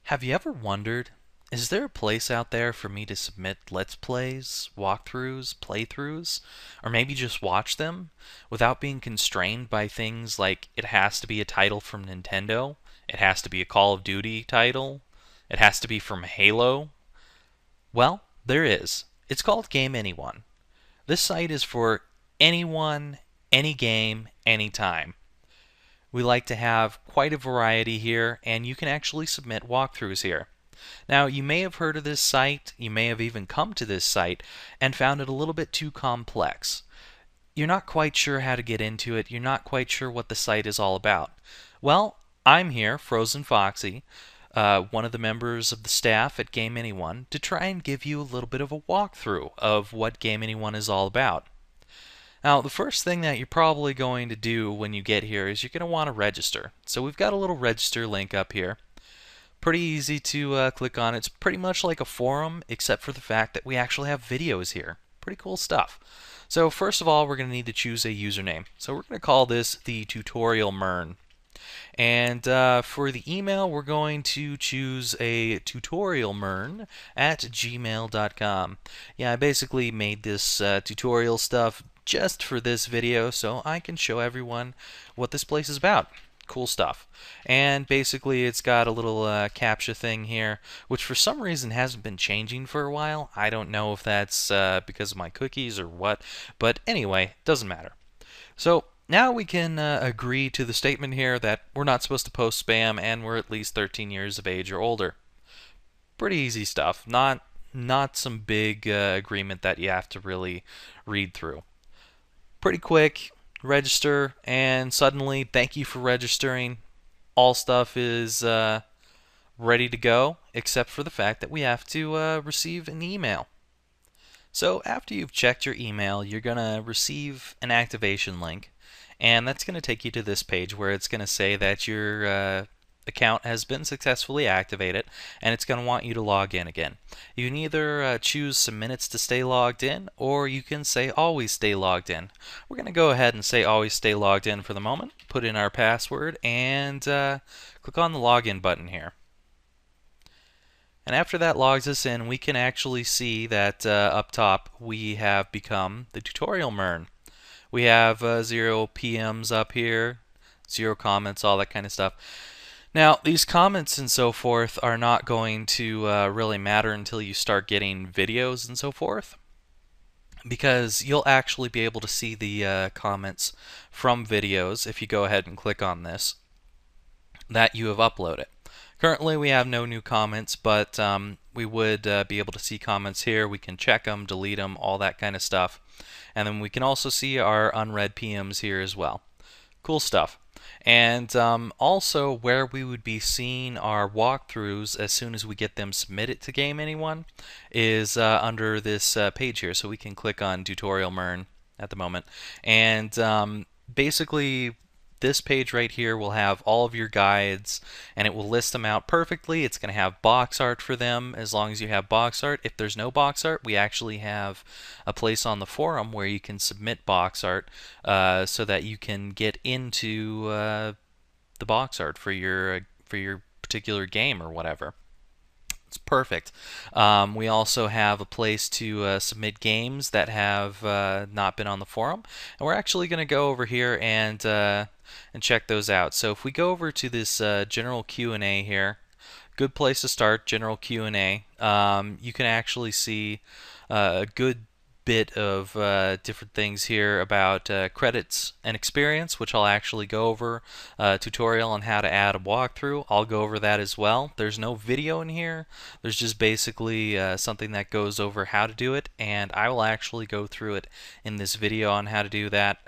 Have you ever wondered, is there a place out there for me to submit Let's Plays, walkthroughs, playthroughs, or maybe just watch them without being constrained by things like it has to be a title from Nintendo, it has to be a Call of Duty title, it has to be from Halo? Well, there is. It's called GameAnyone. This site is for anyone, any game, anytime. We like to have quite a variety here, and you can actually submit walkthroughs here. Now, you may have heard of this site, you may have even come to this site and found it a little bit too complex. You're not quite sure how to get into it, you're not quite sure what the site is all about. Well, I'm here, FrozenFoxy, one of the members of the staff at GameAnyone, to try and give you a little bit of a walkthrough of what GameAnyone is all about. Now, the first thing that you're probably going to do when you get here is you're going to want to register. So we've got a little register link up here. Pretty easy to click on. It's pretty much like a forum, except for the fact that we actually have videos here. Pretty cool stuff. So first of all, we're going to need to choose a username. So we're going to call this the tutorial Mern. And for the email, we're going to choose a tutorialmern at gmail.com. Yeah, I basically made this tutorial stuff just for this video so I can show everyone what this place is about. Cool stuff. And basically it's got a little CAPTCHA thing here, which for some reason hasn't been changing for a while. I don't know if that's because of my cookies or what, but anyway, doesn't matter. So now we can agree to the statement here that we're not supposed to post spam and we're at least 13 years of age or older. Pretty easy stuff. Not some big agreement that you have to really read through. Pretty quick. Register, and suddenly, thank you for registering. All stuff is ready to go, except for the fact that we have to receive an email. So after you've checked your email, you're going to receive an activation link, and that's going to take you to this page where it's going to say that your account has been successfully activated, and it's going to want you to log in again. You can either choose some minutes to stay logged in, or you can say always stay logged in. We're going to go ahead and say always stay logged in for the moment, put in our password, and click on the login button here. And after that logs us in, we can actually see that up top we have become the tutorial Mern. We have 0 PMs up here, 0 comments, all that kind of stuff. Now, these comments and so forth are not going to really matter until you start getting videos and so forth, because you'll actually be able to see the comments from videos if you go ahead and click on this that you have uploaded. Currently, we have no new comments, but we would be able to see comments here. We can check them, delete them, all that kind of stuff. And then we can also see our unread PMs here as well. Cool stuff. And also where we would be seeing our walkthroughs as soon as we get them submitted to GameAnyone is under this page here. So we can click on Tutorial Mern at the moment. And basically this page right here will have all of your guides, and it will list them out perfectly. It's going to have box art for them as long as you have box art. If there's no box art, we actually have a place on the forum where you can submit box art so that you can get into the box art for your particular game or whatever. It's perfect. We also have a place to submit games that have not been on the forum, and we're actually going to go over here and check those out. So if we go over to this general Q&A here, good place to start, general Q&A. You can actually see a good bit of different things here about credits and experience, which I'll actually go over. Tutorial on how to add a walkthrough, I'll go over that as well. There's no video in here. There's just basically something that goes over how to do it, and I will actually go through it in this video on how to do that.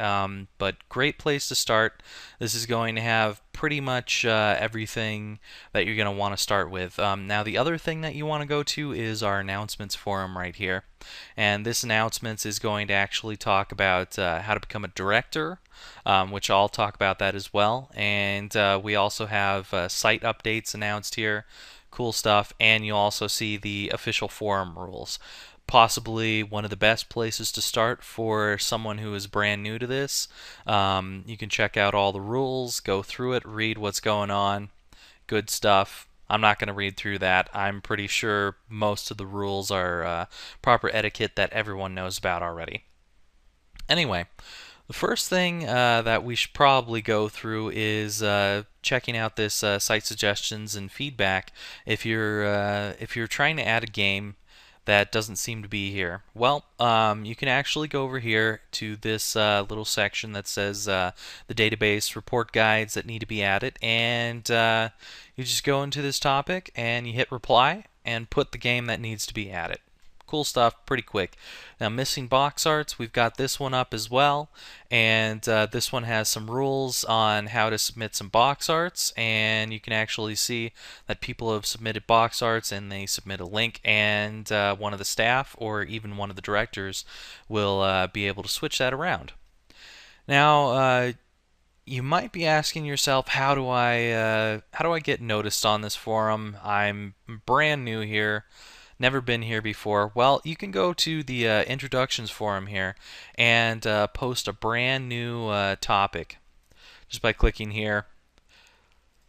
But great place to start. This is going to have pretty much everything that you're going to want to start with. Now the other thing that you want to go to is our announcements forum right here. And this announcements is going to actually talk about how to become a director, which I'll talk about that as well. And we also have site updates announced here, cool stuff, and you'll also see the official forum rules. Possibly one of the best places to start for someone who is brand new to this. You can check out all the rules, go through it, read what's going on. Good stuff. I'm not going to read through that. I'm pretty sure most of the rules are proper etiquette that everyone knows about already. Anyway, the first thing that we should probably go through is checking out this site suggestions and feedback. If you're trying to add a game that doesn't seem to be here, well, you can actually go over here to this little section that says the database report guides that need to be added, and you just go into this topic and you hit reply and put the game that needs to be added. Cool stuff, pretty quick. Now, missing box arts, we've got this one up as well, and this one has some rules on how to submit some box arts, and you can actually see that people have submitted box arts and they submit a link, and one of the staff or even one of the directors will be able to switch that around. Now, you might be asking yourself, how do I get noticed on this forum? I'm brand new here, never been here before. Well, you can go to the introductions forum here and post a brand new topic just by clicking here.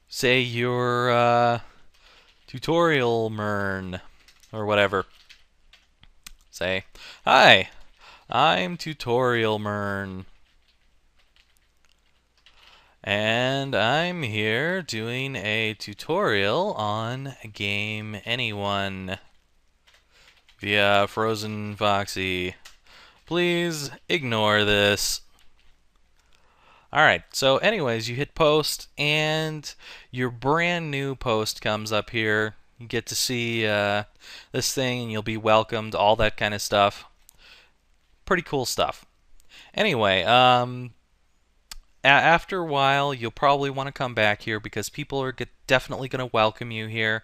Say you're tutorial mern or whatever. Say, hi, I'm tutorial mern, and I'm here doing a tutorial on GameAnyone via FrozenFoxy. Please ignore this. Alright, so anyways, you hit post and your brand new post comes up here. You get to see this thing and you'll be welcomed, all that kind of stuff. Pretty cool stuff. Anyway, after a while, you'll probably want to come back here because people are definitely going to welcome you here.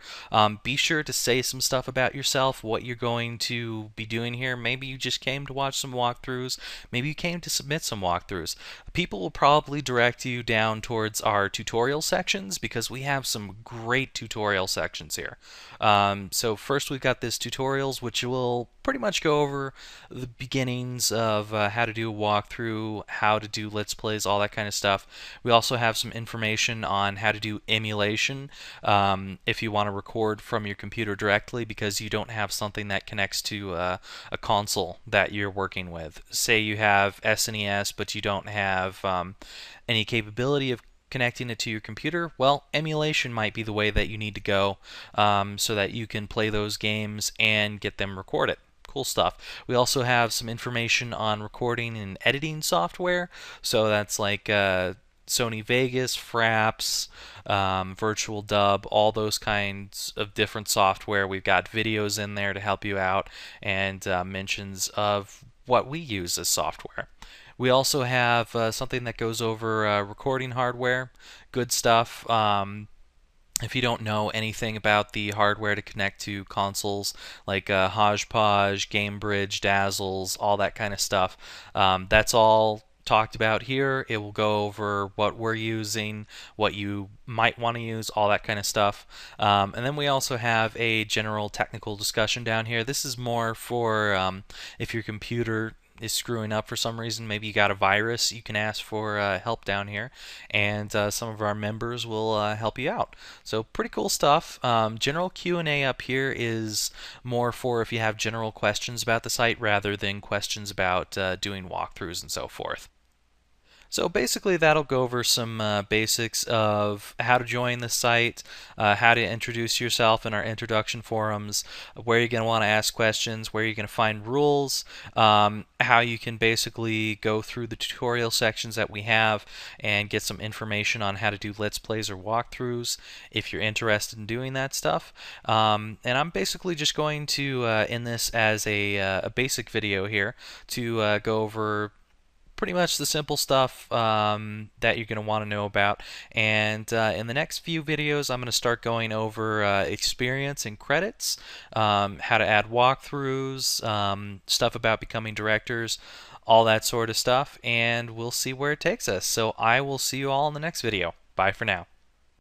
Be sure to say some stuff about yourself, what you're going to be doing here. Maybe you just came to watch some walkthroughs. Maybe you came to submit some walkthroughs. People will probably direct you down towards our tutorial sections because we have some great tutorial sections here. So first we've got this tutorials, which will pretty much go over the beginnings of how to do a walkthrough, how to do Let's Plays, all that kind of stuff. We also have some information on how to do emulation if you want to record from your computer directly because you don't have something that connects to a console that you're working with. Say you have SNES but you don't have any capability of connecting it to your computer, well, emulation might be the way that you need to go so that you can play those games and get them recorded. Cool stuff. We also have some information on recording and editing software, so that's like Sony Vegas, Fraps, Virtual Dub, all those kinds of different software. We've got videos in there to help you out and mentions of what we use as software. We also have something that goes over recording hardware. Good stuff. If you don't know anything about the hardware to connect to consoles like Hodgepodge, GameBridge, Dazzles, all that kind of stuff, that's all talked about here. It will go over what we're using, what you might want to use, all that kind of stuff. And then we also have a general technical discussion down here. This is more for if your computer is screwing up for some reason, maybe you got a virus, you can ask for help down here, and some of our members will help you out. So pretty cool stuff. General Q&A up here is more for if you have general questions about the site rather than questions about doing walkthroughs and so forth. So basically that'll go over some basics of how to join the site, how to introduce yourself in our introduction forums, where you're going to want to ask questions, where you're going to find rules, how you can basically go through the tutorial sections that we have and get some information on how to do Let's Plays or walkthroughs if you're interested in doing that stuff. And I'm basically just going to end this as a basic video here to go over pretty much the simple stuff that you're going to want to know about. And in the next few videos, I'm going to start going over experience and credits, how to add walkthroughs, stuff about becoming directors, all that sort of stuff, and we'll see where it takes us. So I will see you all in the next video. Bye for now.